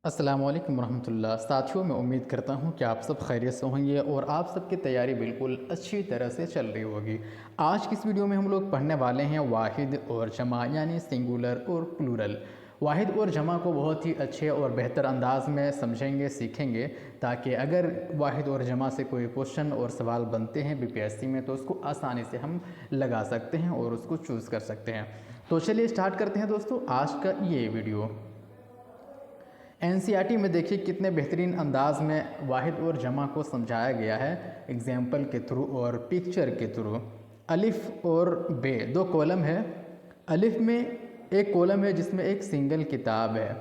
अस्सलाम वालेकुम रहमतुल्लाह। साथियों, मैं उम्मीद करता हूँ कि आप सब खैरियत से होंगे और आप सबकी तैयारी बिल्कुल अच्छी तरह से चल रही होगी। आज की इस वीडियो में हम लोग पढ़ने वाले हैं वाहिद और जमा यानी सिंगुलर और प्लूरल। वाहिद और जमा को बहुत ही अच्छे और बेहतर अंदाज में समझेंगे, सीखेंगे, ताकि अगर वाहिद और जमा से कोई क्वेश्चन और सवाल बनते हैं बीपीएससी में तो उसको आसानी से हम लगा सकते हैं और उसको चूज़ कर सकते हैं। तो चलिए स्टार्ट करते हैं दोस्तों आज का ये वीडियो। एनसीईआरटी में देखिए कितने बेहतरीन अंदाज में वाहिद और जमा को समझाया गया है, एग्जाम्पल के थ्रू और पिक्चर के थ्रू। अलिफ और बे दो कॉलम है। अलिफ में एक कॉलम है जिसमें एक सिंगल किताब है,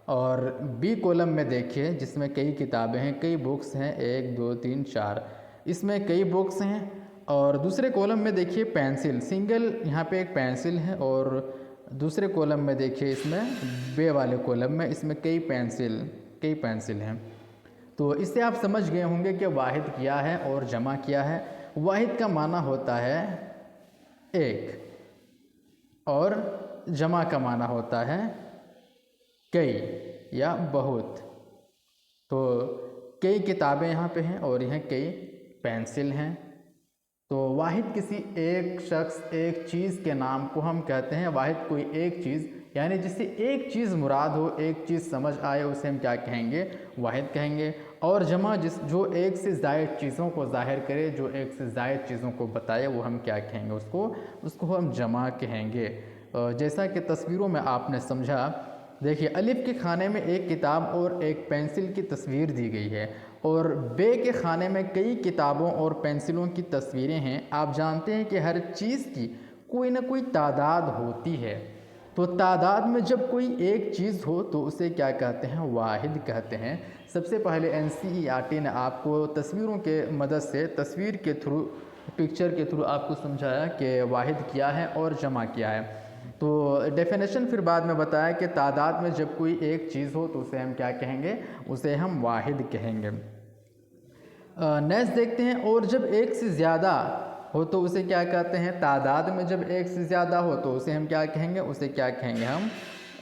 और बी कॉलम में देखिए जिसमें कई किताबें हैं, कई बुक्स हैं, 1 2 3 4, इसमें कई बुक्स हैं। और दूसरे कॉलम में देखिए पेंसिल, सिंगल यहाँ पे एक पेंसिल है, और दूसरे कॉलम में देखिए इसमें बे वाले कॉलम में इसमें कई पेंसिल हैं। तो इससे आप समझ गए होंगे कि वाहिद क्या है और जमा क्या है। वाहिद का माना होता है एक, और जमा का माना होता है कई या बहुत। तो कई किताबें यहाँ पे हैं और यहाँ कई पेंसिल हैं। तो वाहिद किसी एक शख्स, एक चीज़ के नाम को हम कहते हैं। वाहिद कोई एक चीज़ यानी जिससे एक चीज़ मुराद हो, एक चीज़ समझ आए, उसे हम क्या कहेंगे? वाहिद कहेंगे। और जमा जो एक से ज़ायद चीज़ों को ज़ाहिर करे, जो एक से ज़ायद चीज़ों को बताए, वो हम क्या कहेंगे? उसको हम जमा कहेंगे। जैसा कि तस्वीरों में आपने समझा, देखिए अलिफ के खाने में एक किताब और एक पेंसिल की तस्वीर दी गई है, और बे के खाने में कई किताबों और पेंसिलों की तस्वीरें हैं। आप जानते हैं कि हर चीज़ की कोई ना कोई तादाद होती है। तो तादाद में जब कोई एक चीज़ हो तो उसे क्या कहते हैं? वाहिद कहते हैं। सबसे पहले एनसीईआरटी ने आपको तस्वीरों के मदद से, तस्वीर के थ्रू, पिक्चर के थ्रू आपको समझाया कि वाहिद क्या है और जमा क्या है। तो डेफिनेशन फिर बाद में बताया कि तादाद में जब कोई एक चीज़ हो तो उसे हम क्या कहेंगे? उसे हम वाहिद कहेंगे। नेक्स्ट देखते हैं, और जब एक से ज़्यादा हो तो उसे क्या कहते हैं? तादाद में जब एक से ज़्यादा हो तो उसे हम क्या कहेंगे? उसे क्या कहेंगे? हम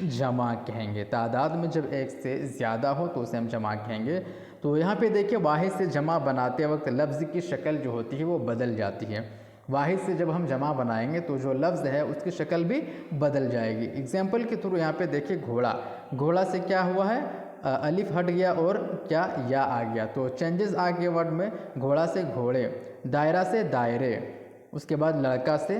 जमा कहेंगे। तादाद में जब एक से ज़्यादा हो तो उसे हम जमा कहेंगे। तो यहाँ पे देखिए वाहिद से जमा बनाते वक्त लफ्ज़ की शक्ल जो होती है वो बदल जाती है। वाहिद से जब हम जमा बनाएंगे तो जो लफ्ज़ है उसकी शक्ल भी बदल जाएगी। एग्जाम्पल के थ्रू यहाँ पे देखिए घोड़ा से क्या हुआ है? अलिफ हट गया और क्या? या आ गया। तो चेंजेस आ गए वर्ड में। घोड़ा से घोड़े, दायरा से दायरे, उसके बाद लड़का से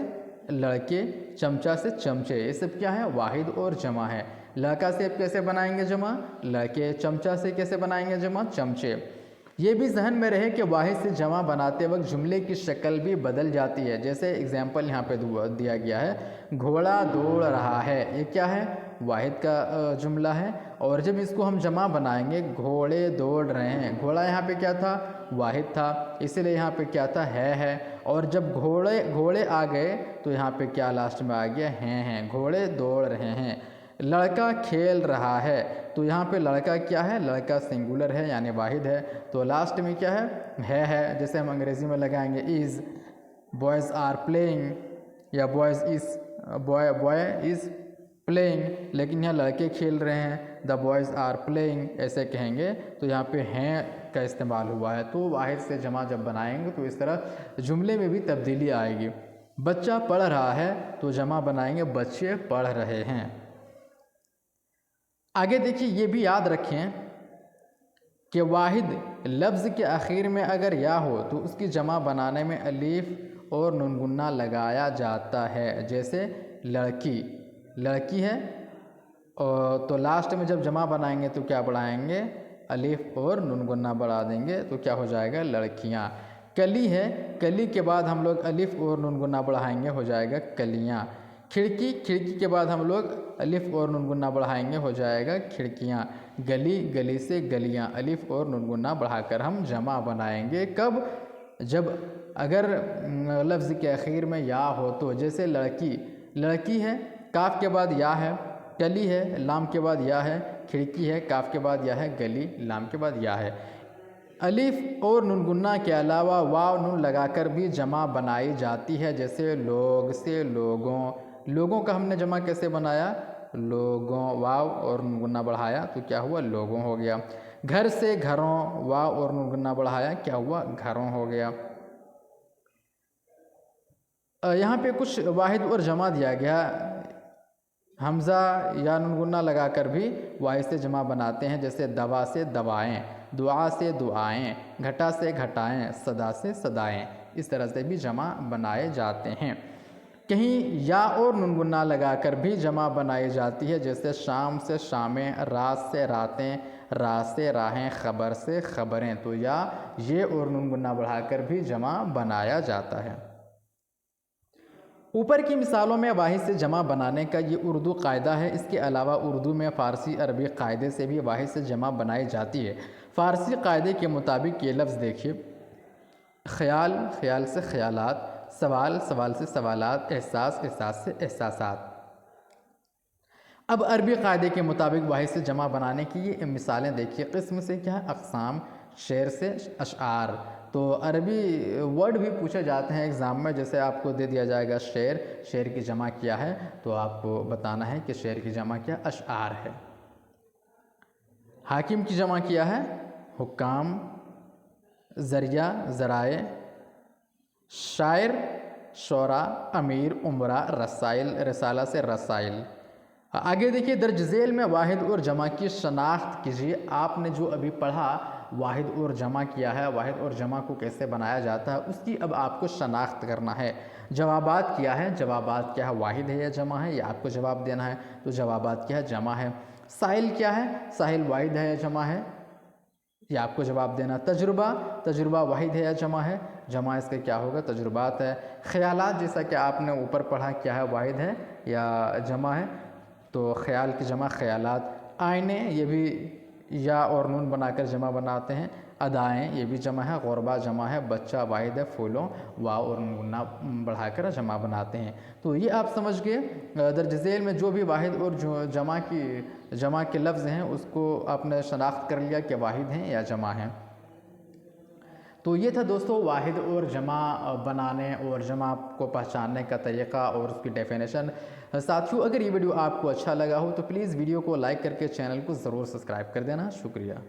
लड़के, चमचा से चमचे। ये सब क्या है? वाहिद और जमा है। लड़का से कैसे बनाएंगे जमा? लड़के। चमचा से कैसे बनाएंगे जमा? चमचे। ये भी जहन में रहे कि वाहिद से जमा बनाते वक्त जुमले की शक्ल भी बदल जाती है। जैसे एग्जाम्पल यहाँ पे दिया गया है, घोड़ा दौड़ रहा है। ये क्या है? वाहिद का जुमला है। और जब इसको हम जमा बनाएंगे, घोड़े दौड़ रहे हैं, घोड़ा यहाँ पे क्या था? वाहिद था, इसलिए यहाँ पे क्या था? है। और जब घोड़े आ गए तो यहाँ पे क्या लास्ट में आ गया? हैं। घोड़े दौड़ रहे हैं। लड़का खेल रहा है, तो यहाँ पे लड़का क्या है? लड़का सिंगुलर है यानी वाहिद है। तो लास्ट में क्या है? जैसे हम अंग्रेज़ी में लगाएंगे इज़। बॉयज़ आर प्लेइंग, या बॉय इज़ प्लेइंग, लेकिन यहाँ लड़के खेल रहे हैं, द बॉयज़ आर प्लेइंग ऐसे कहेंगे। तो यहाँ पे हैं का इस्तेमाल हुआ है। तो वाहिद से जमा जब बनाएंगे तो इस तरह जुमले में भी तब्दीली आएगी। बच्चा पढ़ रहा है तो जमा बनाएंगे बच्चे पढ़ रहे हैं। आगे देखिए, ये भी याद रखें कि वाहिद लफ्ज़ के आखिर में अगर या हो तो उसकी जमा बनाने में अलीफ और नुनगुन्ना लगाया जाता है। जैसे लड़की है, और तो लास्ट में जब जमा बनाएंगे तो क्या बढ़ाएंगे? अलीफ और नुनगुन्ना बढ़ा देंगे, तो क्या हो जाएगा? लड़कियाँ। कली है, कली के बाद हम लोग अलीफ और नुनगुन्ना बढ़ाएंगे, हो जाएगा कलियाँ। खिड़की के बाद हम लोग अलिफ और नुनगुन्ना बढ़ाएंगे, हो जाएगा खिड़कियाँ। गली से गलियाँ, अलिफ और नुनगुन्ना बढ़ाकर हम जमा बनाएंगे। कब? जब अगर लफ्ज़ के आखिर में या हो तो। जैसे लड़की है, काफ के बाद या है। कली है, लाम के बाद या है। खिड़की है, काफ के बाद या है। गली, लाम के बाद या है। अलिफ और नुनगुन्ना के अलावा वाव नून लगाकर भी जमा बनाई जाती है। जैसे लोग से लोगों का हमने जमा कैसे बनाया? लोगों, वाव और नून गुन्ना बढ़ाया तो क्या हुआ, लोगों हो गया। घर से घरों, वाव और नून गुन्ना बढ़ाया, क्या हुआ, घरों हो गया। यहाँ पे कुछ वाहिद और जमा दिया गया, हमज़ा या नून गुन्ना लगाकर भी वाहिद से जमा बनाते हैं, जैसे दवा से दवाएं, दुआ से दुआएं, घटा से घटाएं, सदा से सदाएं, इस तरह से भी जमा बनाए जाते हैं। कहीं या और नून गुन्ना लगाकर भी जमा बनाई जाती है, जैसे शाम से शामें, रात से रातें, रात से राहें, खबर से खबरें, तो या ये और नून गुन्ना बढ़ाकर भी जमा बनाया जाता है। ऊपर की मिसालों में वाहिद से जमा बनाने का ये उर्दू कायदा है। इसके अलावा उर्दू में फ़ारसी अरबी कायदे से भी वाहिद से जमा बनाई जाती है। फ़ारसी कायदे के मुताबिक ये लफ्ज़ देखिए, ख़याल, ख़याल से ख़यालात, सवाल, सवाल से सवालात, एहसास, एहसास से एहसासात। अब अरबी कायदे के मुताबिक वाहिद से जमा बनाने की ये मिसालें देखिए। क़िस्म से क्या है, अक़साम, शेर से अशआर। तो अरबी वर्ड भी पूछे जाते हैं एग्ज़ाम में, जैसे आपको दे दिया जाएगा शेर, शेर की जमा क्या है, तो आपको बताना है कि शेर की जमा क्या, अशआर है। हाकिम की जमा क्या है, हुक्काम, ज़रिया, ज़राए, शायर, शोरा, अमीर, उमरा, रसाइल, रसाला से रसाइल। आगे देखिए, दर्ज झेल में वाहिद और जमा की शनाख्त कीजिए। आपने जो अभी पढ़ा वाहिद और जमा किया है, वाहिद और जमा को कैसे बनाया जाता है, उसकी अब आपको शनाख्त करना है। जवाबात क्या है, जवाबात क्या है, वाहिद है या जमा है, ये आपको जवाब देना है। तो जवाबात क्या है, जमा है। साहिल क्या है, साहिल वाहिद है या जमा है, ये आपको जवाब देना। तजुर्बा, तजुर्बा वाहिद है या जमा है, जमा इसका क्या होगा, तजुर्बात है। ख़यालात, जैसा कि आपने ऊपर पढ़ा, क्या है, वाहिद है या जमा है, तो ख़याल की जमा ख़यालात। आईने, ये भी या और नून बनाकर जमा बनाते हैं। अदाएँ, ये भी जमा है। ग़ुरबा जमा है। बच्चा वाहिद है। फूलों, वाव और नून गुन्ना बढ़ाकर जमा बनाते हैं। तो ये आप समझ गए। दर्ज झेल में जो भी वाहिद और जो जमा के लफ्ज़ हैं, उसको आपने शनाख्त कर लिया कि वाहिद हैं या जमा हैं। तो ये था दोस्तों वाहिद और जमा बनाने और जमा को पहचानने का तरीक़ा और उसकी डेफिनेशन। साथियों, अगर ये वीडियो आपको अच्छा लगा हो तो प्लीज़ वीडियो को लाइक करके चैनल को ज़रूर सब्सक्राइब कर देना। शुक्रिया।